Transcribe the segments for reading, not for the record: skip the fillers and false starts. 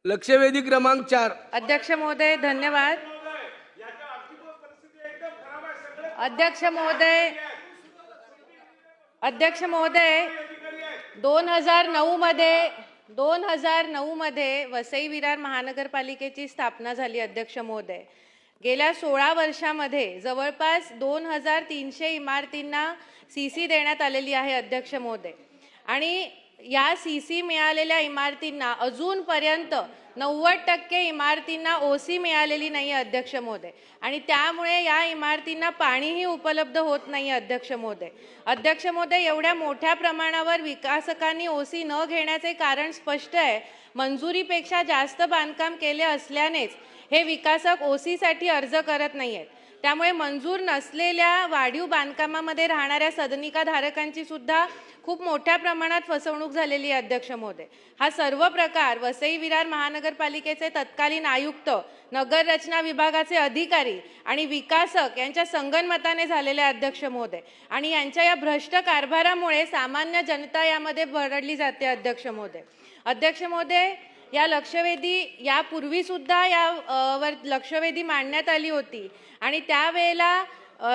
लक्षवेधी क्रमांक 4। अध्यक्ष महोदय धन्यवाद। अध्यक्ष महोदय 2009 मध्ये वसई विरार महानगरपालिकेची स्थापना झाली। अध्यक्ष महोदय गेल्या 16 वर्षांमध्ये जवळपास 2300 इमारतींना सीसी देण्यात आलेली आहे। अध्यक्ष महोदय आणि या सीसी मिळालेल्या इमारतींना अजूनपर्यंत 90% इमारतींना ओसी मिळालेली नाही। अध्यक्ष महोदय आणि त्यामुळे या इमारतींना पाणीही उपलब्ध होत नाही। अध्यक्ष महोदय एवढ्या मोठ्या प्रमाणावर विकासकांनी ओसी न घेण्याचे कारण स्पष्ट आहे। मंजुरीपेक्षा जास्त बांधकाम केले असल्यानेच हे विकासक ओसी साठी अर्ज करत नाहीयेत। त्यामुळे मंजूर नसलेल्या वाढीव बांधकामामध्ये राहणाऱ्या सदनिका धारकांची सुद्धा खूप मोठ्या प्रमाणात फसवणूक झालेली आहे। अध्यक्ष महोदय हा सर्व प्रकार वसई विरार महानगरपालिकेचे तत्कालीन आयुक्त, नगर रचना विभागाचे अधिकारी आणि विकासक यांच्या संगनमताने झालेले आहे। अध्यक्ष महोदय आणि यांच्या या भ्रष्ट कारभारामुळे सामान्य जनता यामध्ये भरडली जाते। अध्यक्ष महोदय या लक्षवेधी यापूर्वी सुद्धा यावर लक्षवेधी मांडण्यात आली होती आणि त्यावेळेला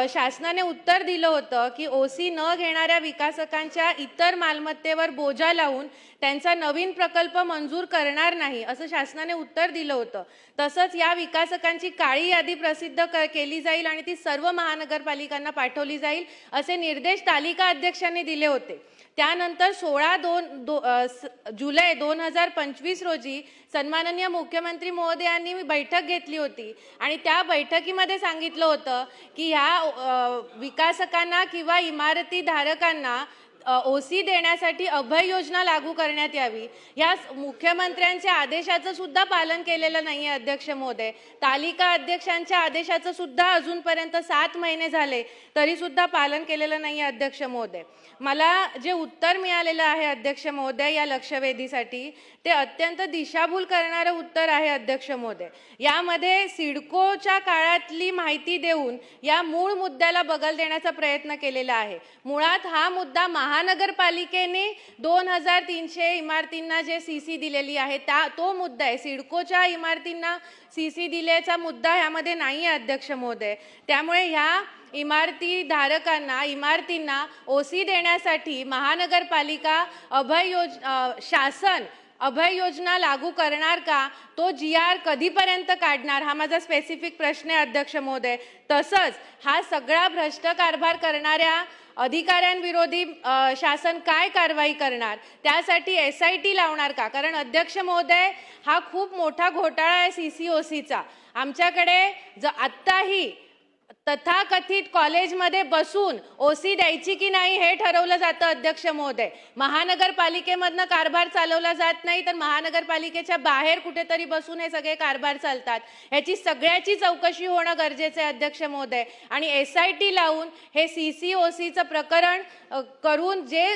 शासनाने उत्तर दिलं होतं की ओसी न घेणाऱ्या विकासकांच्या इतर मालमत्तेवर बोजा लावून त्यांचा नवीन प्रकल्प मंजूर करणार नाही असं शासनाने उत्तर दिलं होतं। तसंच या विकासकांची काळी यादी प्रसिद्ध केली जाईल आणि ती सर्व महानगरपालिकांना पाठवली जाईल असे निर्देश तालिका अध्यक्षांनी दिले होते। त्यानंतर 16 जुलै 2025 रोजी सन्माननीय मुख्यमंत्री महोदयांनी बैठक घेतली होती आणि त्या बैठकीमध्ये सांगितलं होतं की ह्या विकासकांना किंवा इमारती धारकांना ओसी देण्यासाठी अभय योजना लागू करण्यात यावी। या मुख्यमंत्र्यांच्या आदेशाचं सुद्धा पालन केलेलं नाही आहे। अध्यक्ष महोदय तालिका अध्यक्षांच्या आदेशाचं सुद्धा अजूनपर्यंत 7 महिने झाले तरी सुद्धा पालन केलेलं नाही आहे। अध्यक्ष महोदय मला जे उत्तर मिळालेलं आहे अध्यक्ष महोदय या लक्षवेधीसाठी ते अत्यंत दिशाभूल करणारं उत्तर आहे। अध्यक्ष महोदय यामध्ये सिडकोच्या काळातली माहिती देऊन या मूळ मुद्द्याला बगल देण्याचा प्रयत्न केलेला आहे। मुळात हा मुद्दा महानगरपालिकेने 2300 इमारतींना जे सीसी दिलेली आहे तो मुद्दा आहे। सिडकोच्या इमारतींना सीसी दिल्याचा मुद्दा यामध्ये नाही आहे। अध्यक्ष महोदय त्यामुळे ह्या इमारतींना ओसी देण्यासाठी महानगरपालिका शासन अभय योजना लागू करणार का, तो GR कधीपर्यंत काढणार हा माझा स्पेसिफिक प्रश्न आहे। अध्यक्ष महोदय तसंच हा सगळा भ्रष्ट कारभार करणाऱ्या अधिकाऱ्यांविरोधी शासन काय कारवाई करणार, त्यासाठी SIT लावणार का? कारण अध्यक्ष महोदय हा खूप मोठा घोटाळा आहे CCOCचा। आमच्याकडे आत्ताही तथाकथित कॉलेजमध्ये बसून ओसी द्यायची की नाही हे ठरवलं जातं। अध्यक्ष महोदय महानगरपालिकेमधनं कारभार चालवला जात नाही तर महानगरपालिकेच्या बाहेर कुठेतरी बसून हे सगळे कारभार चालतात। ह्याची सगळ्याची चौकशी होणं गरजेचं आहे। अध्यक्ष महोदय आणि SIT लावून हे CCOCचं प्रकरण करून जे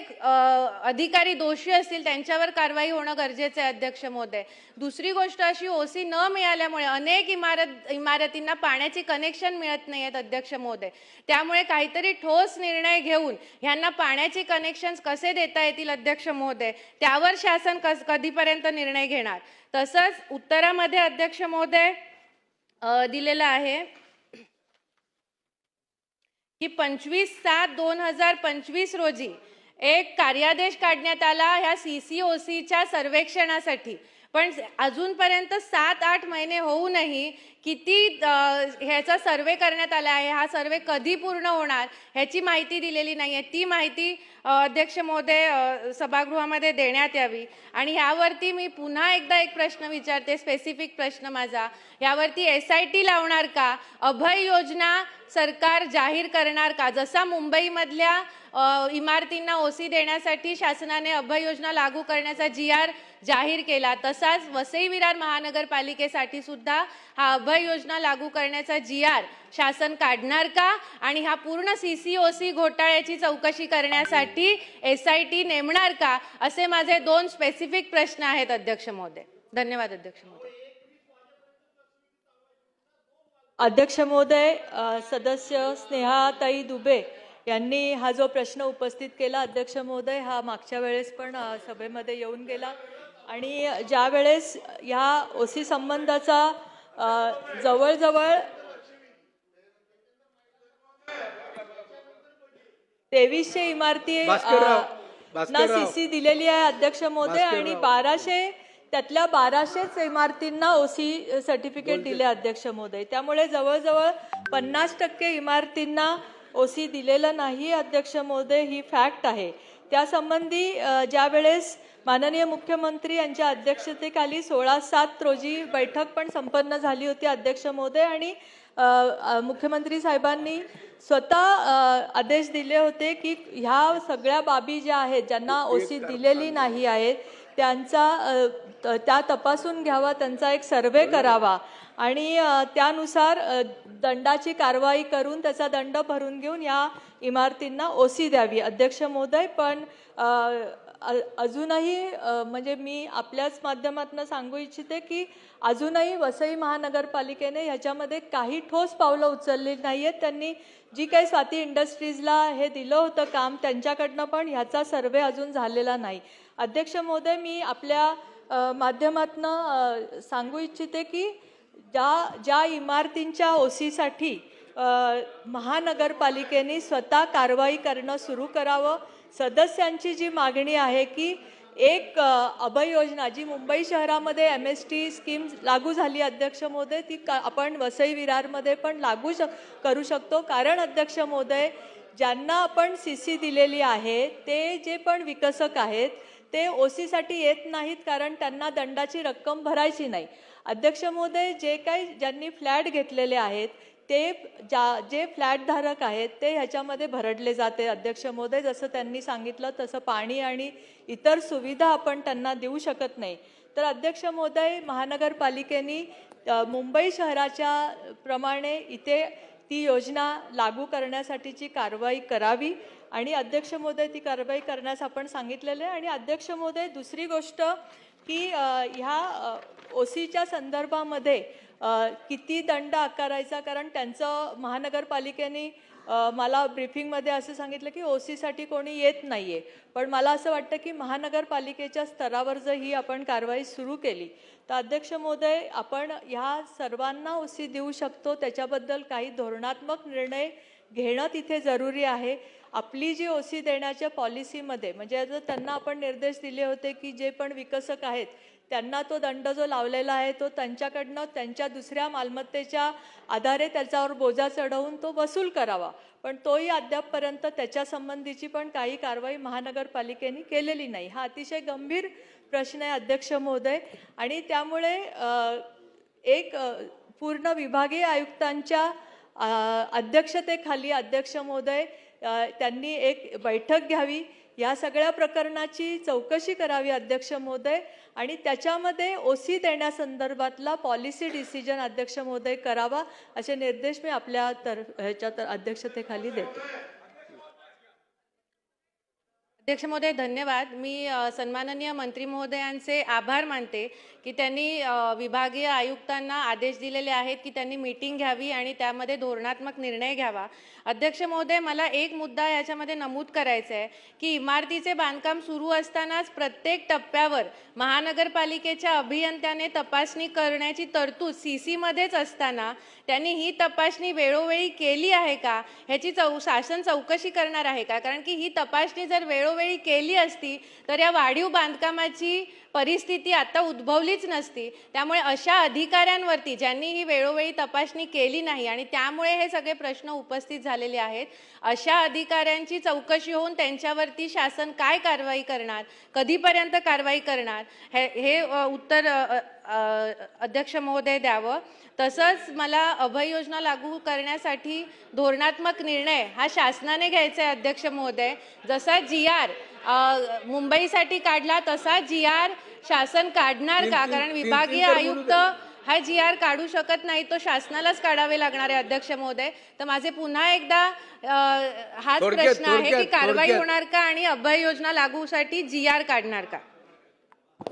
अधिकारी दोषी असतील त्यांच्यावर कारवाई होणं गरजेचं आहे। अध्यक्ष महोदय दुसरी गोष्ट अशी ओसी न मिळाल्यामुळे अनेक इमारतींना पाण्याचे कनेक्शन मिळत नाही आहेत। अध्यक्ष महोदय त्यामुळे काहीतरी ठोस निर्णय घेऊन ह्यांना पाण्याचे कनेक्शन्स कसे देता येतील अध्यक्ष महोदय त्यावर शासन कधीपर्यंत निर्णय घेणार। तसंच उत्तरामध्ये अध्यक्ष महोदय दिलेलं आहे की 25/7/2025 रोजी एक कार्यादेश काढण्यात आला ह्या CCOCच्या सर्वेक्षणासाठी, पण अजूनपर्यंत 7-8 महिने होऊनही किती ह्याचा सर्वे करण्यात आला आहे, हा सर्वे कधी पूर्ण होणार ह्याची माहिती दिलेली नाही आहे। ती माहिती अध्यक्ष महोदय सभागृहामध्ये देण्यात यावी। आणि ह्यावरती मी पुन्हा एकदा एक प्रश्न विचारते, स्पेसिफिक प्रश्न माझा, यावरती SIT लावणार का, अभय योजना सरकार जाहीर करणार का? जसा मुंबईमधल्या इमारतींना ओसी देण्यासाठी शासनाने अभय योजना लागू करण्याचा GR जाहीर केला तसाच वसई विरार महानगरपालिकेसाठी सुद्धा हा अभय योजना लागू करण्याचा GR शासन काढणार का आणि हा पूर्ण CCOC घोटाळ्याची चौकशी करण्यासाठी SIT नेमणार का, असे माझे 2 स्पेसिफिक प्रश्न आहेत। अध्यक्ष महोदय धन्यवाद। अध्यक्ष महोदय अध्यक्ष महोदय सदस्य स्नेहाताई दुबे यांनी हा जो प्रश्न उपस्थित केला अध्यक्ष महोदय हा मागच्या वेळेस पण सभेमध्ये येऊन गेला। आणि ज्या वेळेस ह्या ओसी संबंधाचा जवळजवळ 2300 इमारती ना सीसी दिलेली आहे अध्यक्ष महोदय, आणि 1200 त्यातल्या 1200च इमारतींना ओसी सर्टिफिकेट दिले अध्यक्ष महोदय. त्यामुळे जवळजवळ 50% इमारतींना ओसी दिलेलं नाही अध्यक्ष महोदय, ही फॅक्ट आहे. त्यासंबंधी ज्या वेळेस माननीय मुख्यमंत्री यांच्या अध्यक्षतेखाली 16/7 रोजी बैठक पण संपन्न झाली होती अध्यक्ष महोदय, आणि मुख्यमंत्री साहेबांनी स्वतः आदेश दिले होते की ह्या सगळ्या बाबी ज्या आहेत ज्यांना ओसी दिलेली नाही आहेत त्या तपासून घ्यावा, त्यांचा एक सर्वे करावा आणि त्यानुसार दंडाची कारवाई करून त्याचा दंड भरून घेऊन या इमारतींना ओसी द्यावी अध्यक्ष महोदय. पण अजूनही म्हणजे मी आपल्याच माध्यमातून सांगू इच्छिते की अजूनही वसई महानगरपालिकेने ह्याच्यामध्ये काही ठोस पावलं उचलली नाही आहेत. त्यांनी जी काही स्वाती इंडस्ट्रीजला हे दिलं होतं काम, त्यांच्याकडनं पण ह्याचा सर्वे अजून झालेला नाही अध्यक्ष महोदय. मी आपल्या माध्यमातून सांगू इच्छिते की ज्या इमारतींच्या ओसीसाठी महानगरपालिकेने स्वतः कारवाई करणं सुरू करावं. सदस्यांची जी मागणी आहे की एक अभय योजना जी मुंबई शहरामध्ये MST स्कीम लागू झाली अध्यक्ष महोदय, ती आपण वसई विरारमध्ये पण लागू करू शकतो. कारण अध्यक्ष महोदय, ज्यांना आपण CC दिलेली आहे ते जे पण विकसक आहेत ते ओसीसाठी येत नाहीत, कारण त्यांना दंडाची रक्कम भरायची नाही अध्यक्ष महोदय. जे काही ज्यांनी फ्लॅट घेतलेले आहेत ते जे फ्लॅट धारक आहेत ते ह्याच्यामध्ये भरडले जाते अध्यक्ष महोदय. जसं त्यांनी सांगितलं तसं पाणी आणि इतर सुविधा आपण त्यांना देऊ शकत नाही. तर अध्यक्ष महोदय, महानगरपालिकेने मुंबई शहराच्या प्रमाणे इथे ती योजना लागू करण्यासाठीची कारवाई करावी आणि अध्यक्ष महोदय ती कारवाई करण्यास आपण सांगितलेले. आणि अध्यक्ष महोदय, दुसरी गोष्ट की ह्या ओसीच्या संदर्भामध्ये किती दंड आकारायचा, कारण त्यांचं महानगरपालिकेने मला ब्रीफिंगमध्ये असं सांगितलं की ओसीसाठी कोणी येत नाही आहे. पण मला असं वाटतं की महानगरपालिकेच्या स्तरावर जर ही आपण कारवाई सुरू केली तर अध्यक्ष महोदय, आपण ह्या सर्वांना ओसी देऊ शकतो. त्याच्याबद्दल काही धोरणात्मक निर्णय घेणं तिथे जरुरी आहे. आपली जी ओसी देण्याच्या पॉलिसीमध्ये म्हणजे आता त्यांना आपण निर्देश दिले होते की जे पण विकसक आहेत त्यांना तो दंड जो लावलेला आहे तो त्यांच्याकडनं त्यांच्या दुसऱ्या मालमत्तेच्या आधारे त्याच्यावर बोजा चढवून तो वसूल करावा. पण तोही अद्यापपर्यंत त्याच्या संबंधीची पण काही कारवाई महानगरपालिकेने केलेली नाही. हा अतिशय गंभीर प्रश्न आहे अध्यक्ष महोदय. आणि त्यामुळे एक पूर्ण विभागीय आयुक्तांच्या अध्यक्षतेखाली अध्यक्ष महोदय त्यांनी एक बैठक घ्यावी, या सगळ्या प्रकरणाची चौकशी करावी अध्यक्ष महोदय, आणि त्याच्यामध्ये ओसी देण्यासंदर्भातला पॉलिसी डिसिजन अध्यक्ष महोदय करावा, असे निर्देश मी आपल्या ह्याच्या अध्यक्षतेखाली देतो. अध्यक्ष महोदय, धन्यवाद. मी सन्माननीय मंत्री महोदयांचे आभार मानते की त्यांनी विभागीय आयुक्तांना आदेश दिलेले आहेत की त्यांनी मीटिंग घ्यावी आणि त्यामध्ये धोरणात्मक निर्णय घ्यावा. अध्यक्ष महोदय, मला एक मुद्दा याच्यामध्ये नमूद करायचा आहे की इमारतीचे बांधकाम सुरू असतानाच प्रत्येक टप्प्यावर महानगरपालिकेच्या अभियंत्याने तपासणी करण्याची तरतूद CC मध्येच असताना त्यांनी ही तपासणी वेळोवेळी केली आहे का, ह्याची शासन चौकशी करणार आहे का? कारण की ही तपासणी जर वेळोवेळी केली असती तर या वाढीव बांधकामाची परिस्थिती आता उद्भवलीच नसती. त्यामुळे अशा अधिकाऱ्यांवरती ज्यांनी ही वेळोवेळी तपासणी केली नाही आणि त्यामुळे हे सगळे प्रश्न उपस्थित झालेले आहेत, अशा अधिकाऱ्यांची चौकशी होऊन त्यांच्यावरती शासन काय कारवाई करणार, कधीपर्यंत कारवाई करणार, हे उत्तर अध्यक्ष महोदय द्यावं. तसंच मला अभय योजना लागू करण्यासाठी धोरणात्मक निर्णय हा शासनाने घ्यायचा आहे अध्यक्ष महोदय. जसा GR मुंबईसाठी काढला तसा GR शासन काढणार का? कारण विभागीय आयुक्त हा GR काढू शकत नाही, तो शासनालाच काढावे लागणार आहे अध्यक्ष महोदय. तर माझे पुन्हा एकदा हाच प्रश्न आहे की कारवाई होणार का आणि अभय योजना लागूसाठी GR काढणार का?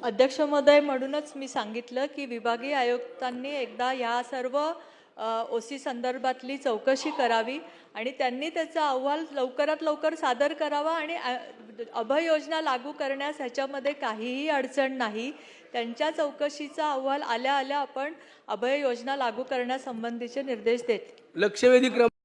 अध्यक्ष महोदय, म्हणूनच मी सांगितलं की विभागीय आयुक्तांनी एकदा या सर्व OC संदर्भातली चौकशी करावी आणि त्यांनी त्याचा अहवाल लवकरात लवकर सादर करावा आणि अभय योजना लागू करण्यास ह्याच्यामध्ये काहीही अडचण नाही. त्यांच्या चौकशीचा अहवाल आल्या आल्या आपण अभय योजना लागू करण्यासंबंधीचे निर्देश देत. लक्षवेधी क्रम